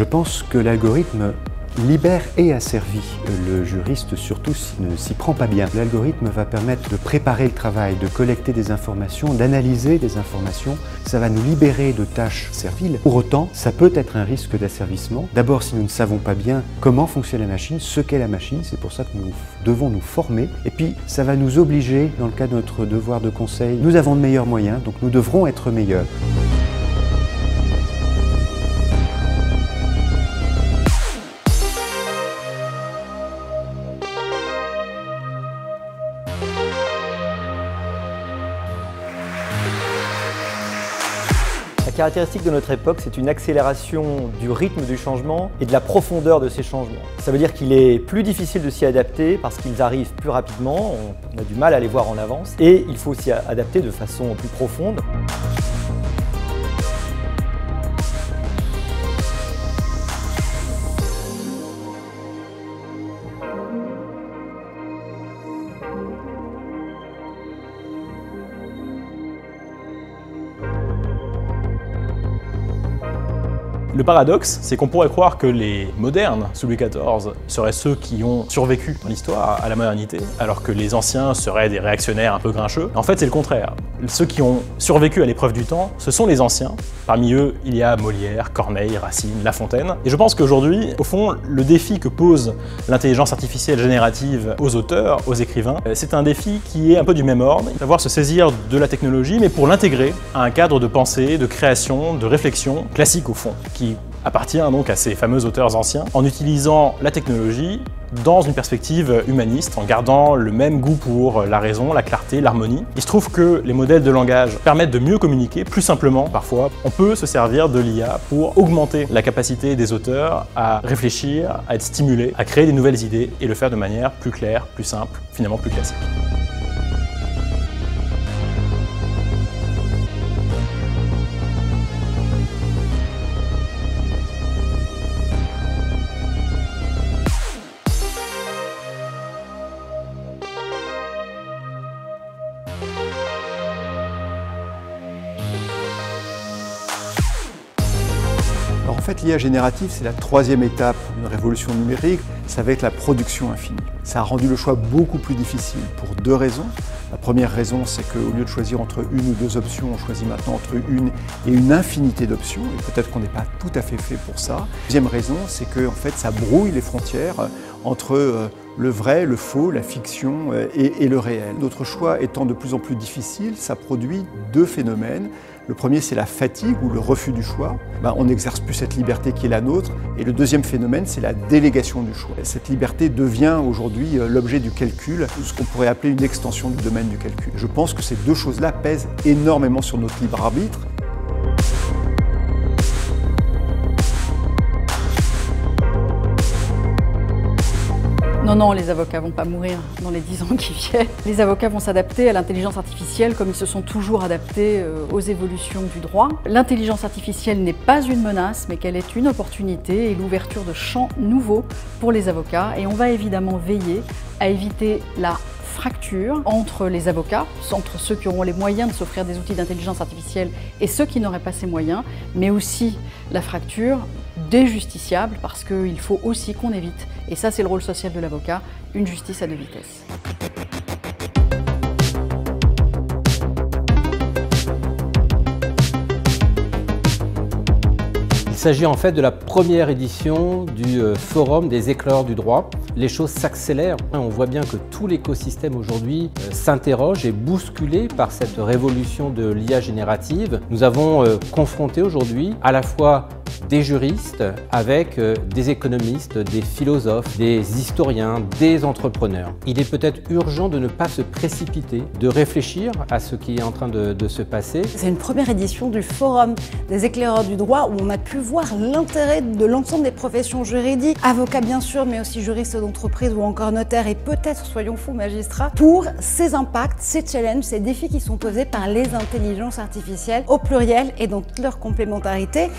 pense que l'algorithme libère et asservit le juriste, surtout s'il ne s'y prend pas bien. L'algorithme va permettre de préparer le travail, de collecter des informations, d'analyser des informations. Ça va nous libérer de tâches serviles. Pour autant, ça peut être un risque d'asservissement. D'abord, si nous ne savons pas bien comment fonctionne la machine, ce qu'est la machine, c'est pour ça que nous devons nous former. Et puis, ça va nous obliger, dans le cas de notre devoir de conseil, nous avons de meilleurs moyens, donc nous devrons être meilleurs. La caractéristique de notre époque, c'est une accélération du rythme du changement et de la profondeur de ces changements. Ça veut dire qu'il est plus difficile de s'y adapter parce qu'ils arrivent plus rapidement, on a du mal à les voir en avance, et il faut s'y adapter de façon plus profonde. Le paradoxe, c'est qu'on pourrait croire que les modernes, sous Louis XIV, seraient ceux qui ont survécu dans l'histoire à la modernité, alors que les anciens seraient des réactionnaires un peu grincheux. En fait, c'est le contraire. Ceux qui ont survécu à l'épreuve du temps, ce sont les anciens. Parmi eux, il y a Molière, Corneille, Racine, La Fontaine. Et je pense qu'aujourd'hui, au fond, le défi que pose l'intelligence artificielle générative aux auteurs, aux écrivains, c'est un défi qui est un peu du même ordre, savoir se saisir de la technologie, mais pour l'intégrer à un cadre de pensée, de création, de réflexion classique au fond, qui appartient donc à ces fameux auteurs anciens, en utilisant la technologie dans une perspective humaniste, en gardant le même goût pour la raison, la clarté, l'harmonie. Il se trouve que les modèles de langage permettent de mieux communiquer, plus simplement parfois. On peut se servir de l'IA pour augmenter la capacité des auteurs à réfléchir, à être stimulés, à créer des nouvelles idées et le faire de manière plus claire, plus simple, finalement plus classique. Alors en fait, l'IA générative, c'est la troisième étape d'une révolution numérique, ça va être la production infinie. Ça a rendu le choix beaucoup plus difficile pour deux raisons. La première raison, c'est qu'au lieu de choisir entre une ou deux options, on choisit maintenant entre une et une infinité d'options, et peut-être qu'on n'est pas tout à fait fait pour ça. La deuxième raison, c'est que en fait, ça brouille les frontières entre le vrai, le faux, la fiction et le réel. Notre choix étant de plus en plus difficile, ça produit deux phénomènes. Le premier, c'est la fatigue ou le refus du choix. On n'exerce plus cette liberté qui est la nôtre. Et le deuxième phénomène, c'est la délégation du choix. Cette liberté devient aujourd'hui l'objet du calcul, ce qu'on pourrait appeler une extension du domaine du calcul. Je pense que ces deux choses-là pèsent énormément sur notre libre arbitre. Non, les avocats vont pas mourir dans les 10 ans qui viennent. Les avocats vont s'adapter à l'intelligence artificielle comme ils se sont toujours adaptés aux évolutions du droit. L'intelligence artificielle n'est pas une menace, mais qu'elle est une opportunité et l'ouverture de champs nouveaux pour les avocats. Et on va évidemment veiller à éviter la fracture entre les avocats, entre ceux qui auront les moyens de s'offrir des outils d'intelligence artificielle et ceux qui n'auraient pas ces moyens, mais aussi la fracture des justiciables, parce qu'il faut aussi qu'on évite, et ça c'est le rôle social de l'avocat, une justice à deux vitesses. Il s'agit en fait de la première édition du Forum des éclaireurs du droit. Les choses s'accélèrent. On voit bien que tout l'écosystème aujourd'hui s'interroge et est bousculé par cette révolution de l'IA générative. Nous avons confronté aujourd'hui à la fois des juristes avec des économistes, des philosophes, des historiens, des entrepreneurs. Il est peut-être urgent de ne pas se précipiter, de réfléchir à ce qui est en train de se passer. C'est une première édition du Forum des éclaireurs du droit où on a pu voir l'intérêt de l'ensemble des professions juridiques, avocats bien sûr, mais aussi juristes d'entreprise ou encore notaires et peut-être, soyons fous, magistrats, pour ces impacts, ces challenges, ces défis qui sont posés par les intelligences artificielles au pluriel et dans toute leur complémentarité.